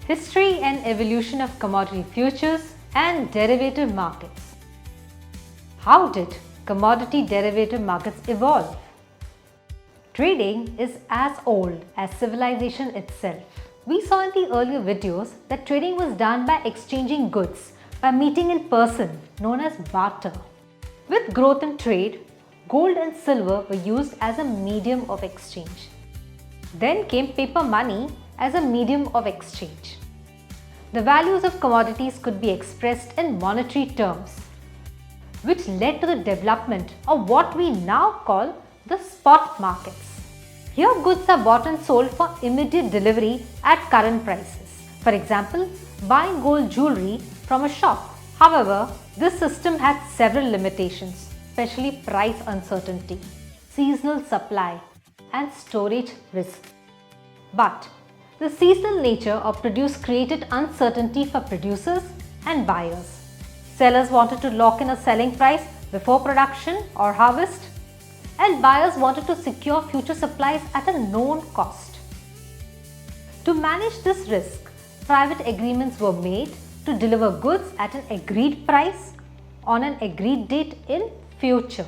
History and evolution of commodity futures and derivative markets. How did commodity derivative markets evolve? Trading is as old as civilization itself. We saw in the earlier videos that trading was done by exchanging goods by meeting in person, known as barter. With growth in trade, gold and silver were used as a medium of exchange. Then came paper money as a medium of exchange. The values of commodities could be expressed in monetary terms, which led to the development of what we now call the spot markets. Here goods are bought and sold for immediate delivery at current prices. For example, buying gold jewelry from a shop. However, this system had several limitations, especially price uncertainty, seasonal supply, and storage risk. But the seasonal nature of produce created uncertainty for producers and buyers. Sellers wanted to lock in a selling price before production or harvest, and buyers wanted to secure future supplies at a known cost. To manage this risk, private agreements were made to deliver goods at an agreed price on an agreed date in future.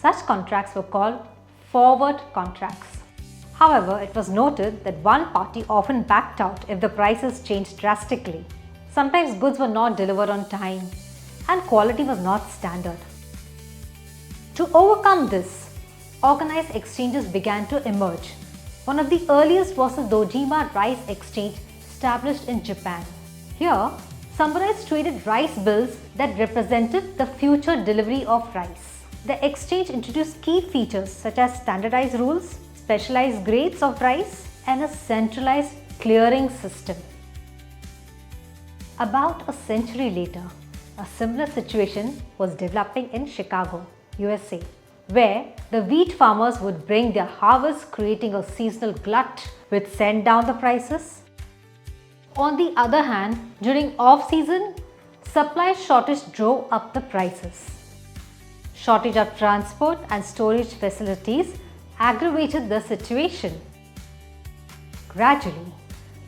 Such contracts were called forward contracts. However, it was noted that one party often backed out if the prices changed drastically. Sometimes goods were not delivered on time and quality was not standard. To overcome this, organized exchanges began to emerge. One of the earliest was the Dojima Rice Exchange established in Japan. Here, samurais traded rice bills that represented the future delivery of rice. The exchange introduced key features such as standardized rules, specialized grades of rice, and a centralized clearing system. About a century later, a similar situation was developing in Chicago, USA, where the wheat farmers would bring their harvest, creating a seasonal glut which sent down the prices. On the other hand, during off-season, supply shortage drove up the prices. Shortage of transport and storage facilities aggravated the situation. Gradually,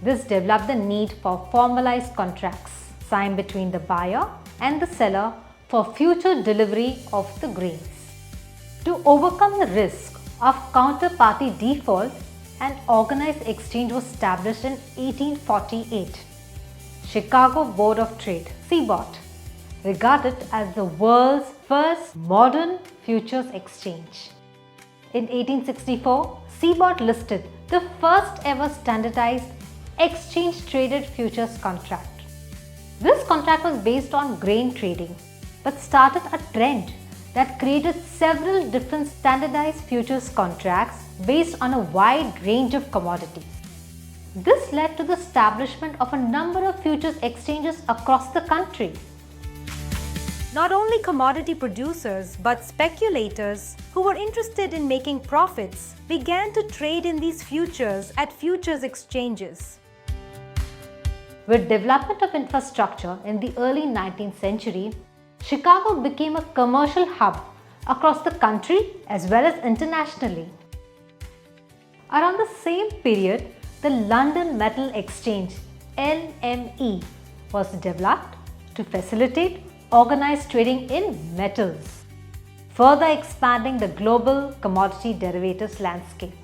this developed the need for formalized contracts signed between the buyer and the seller for future delivery of the grains. To overcome the risk of counterparty default, an organized exchange was established in 1848. Chicago Board of Trade, CBOT, regarded as the world's first modern futures exchange. In 1864, CBOT listed the first ever standardized exchange-traded futures contract. This contract was based on grain trading, but started a trend that created several different standardized futures contracts based on a wide range of commodities. This led to the establishment of a number of futures exchanges across the country. Not only commodity producers but speculators who were interested in making profits began to trade in these futures at futures exchanges. With development of infrastructure in the early 19th century, Chicago became a commercial hub across the country as well as internationally. Around the same period, the London Metal Exchange (LME) was developed to facilitate organized trading in metals, further expanding the global commodity derivatives landscape.